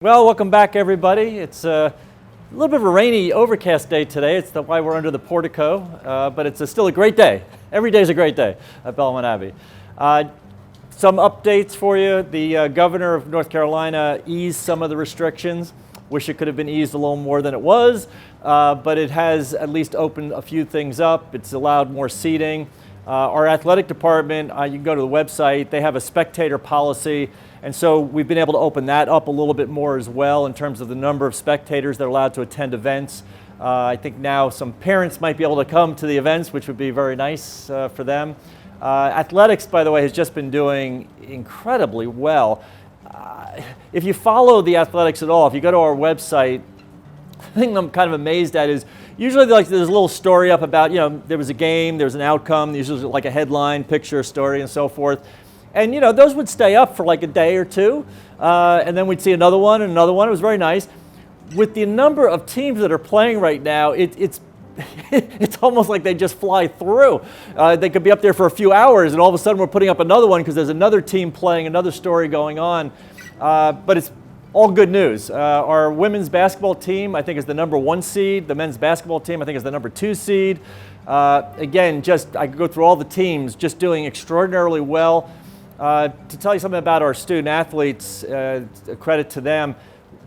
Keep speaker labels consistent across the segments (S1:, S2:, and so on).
S1: Well, welcome back, everybody. It's a little bit of a rainy, overcast day today. It's why we're under the portico, but it's still a great day. Every day is a great day at Belmont Abbey. Some updates for you. The governor of North Carolina eased some of the restrictions. Wish it could have been eased a little more than it was, but it has at least opened a few things up. It's allowed more seating. Our athletic department, you can go to the website, they have a spectator policy. And so we've been able to open that up a little bit more as well in terms of the number of spectators that are allowed to attend events. I think now some parents might be able to come to the events, which would be very nice for them. Athletics, by the way, has just been doing incredibly well. If you follow the athletics at all, if you go to our website, the thing I'm kind of amazed at is usually there's a little story up about, there was a game, there's an outcome, usually like a headline, picture, story, and so forth. And those would stay up for like a day or two, and then we'd see another one and another one. It was very nice. With the number of teams that are playing right now, it's almost like they just fly through. They could be up there for a few hours, and all of a sudden we're putting up another one because there's another team playing, another story going on. But it's all good news. Our women's basketball team, I think, is the #1 seed. The men's basketball team, I think, is the #2 seed. Again, I could go through all the teams, just doing extraordinarily well. To tell you something about our student athletes, credit to them,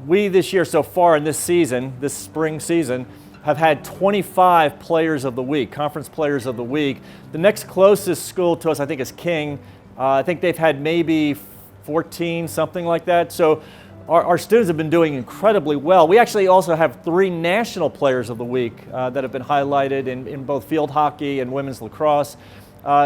S1: we this year so far in this season, this spring season, have had 25 players of the week, conference players of the week. The next closest school to us, I think, is King. I think they've had maybe 14, something like that. So our students have been doing incredibly well. We actually also have 3 national players of the week that have been highlighted in both field hockey and women's lacrosse.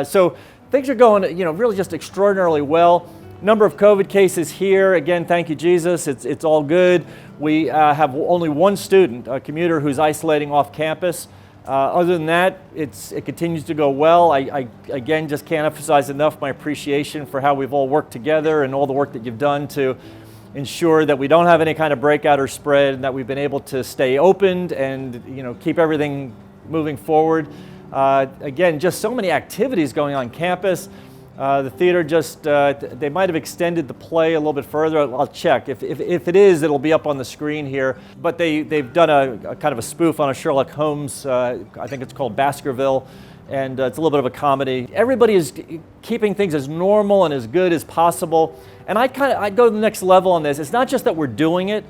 S1: So things are going, really just extraordinarily well. Number of COVID cases here, again, thank you, Jesus. It's all good. We have only one student, a commuter, who's isolating off campus. Other than that, it continues to go well. I again just can't emphasize enough my appreciation for how we've all worked together and all the work that you've done to ensure that we don't have any kind of breakout or spread, and that we've been able to stay opened and keep everything moving forward. Again, just so many activities going on campus. The theater they might have extended the play a little bit further. I'll check. If it is, it'll be up on the screen here. But they've done a kind of a spoof on a Sherlock Holmes, I think it's called Baskerville, and it's a little bit of a comedy. Everybody is keeping things as normal and as good as possible. And I go to the next level on this. It's not just that we're doing it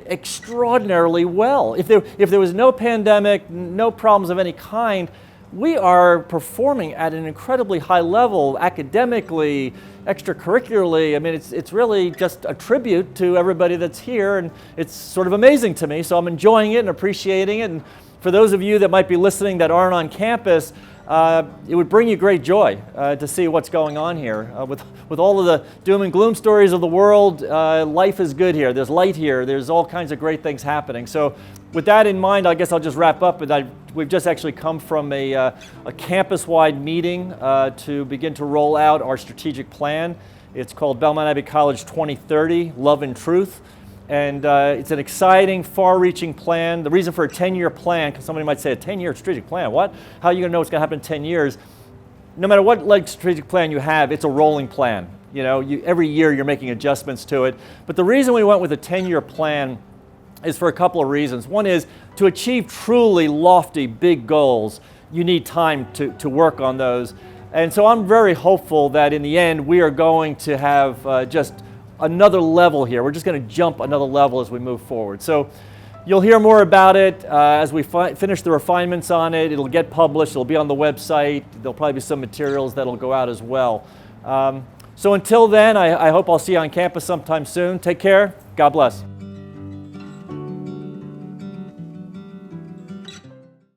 S1: extraordinarily well. If there was no pandemic, no problems of any kind, we are performing at an incredibly high level academically, extracurricularly. I mean, it's really just a tribute to everybody that's here, and it's sort of amazing to me. So I'm enjoying it and appreciating it. And for those of you that might be listening that aren't on campus, it would bring you great joy to see what's going on here. With all of the doom and gloom stories of the world, life is good here. There's light here. There's all kinds of great things happening. So with that in mind, I guess I'll just wrap up. We've just actually come from a campus-wide meeting to begin to roll out our strategic plan. It's called Belmont Abbey College 2030, Love and Truth. And it's an exciting, far-reaching plan. The reason for a 10-year plan, because somebody might say, a 10-year strategic plan, what? How are you going to know what's going to happen in 10 years? No matter what strategic plan you have, it's a rolling plan. Every year you're making adjustments to it. But the reason we went with a 10-year plan is for a couple of reasons. One is, to achieve truly lofty, big goals, you need time to work on those. And so I'm very hopeful that in the end, we are going to have just another level here. We're just going to jump another level as we move forward. So you'll hear more about it as we finish the refinements on it. It'll get published. It'll be on the website. There'll probably be some materials that'll go out as well. So until then, I hope I'll see you on campus sometime soon. Take care. God bless.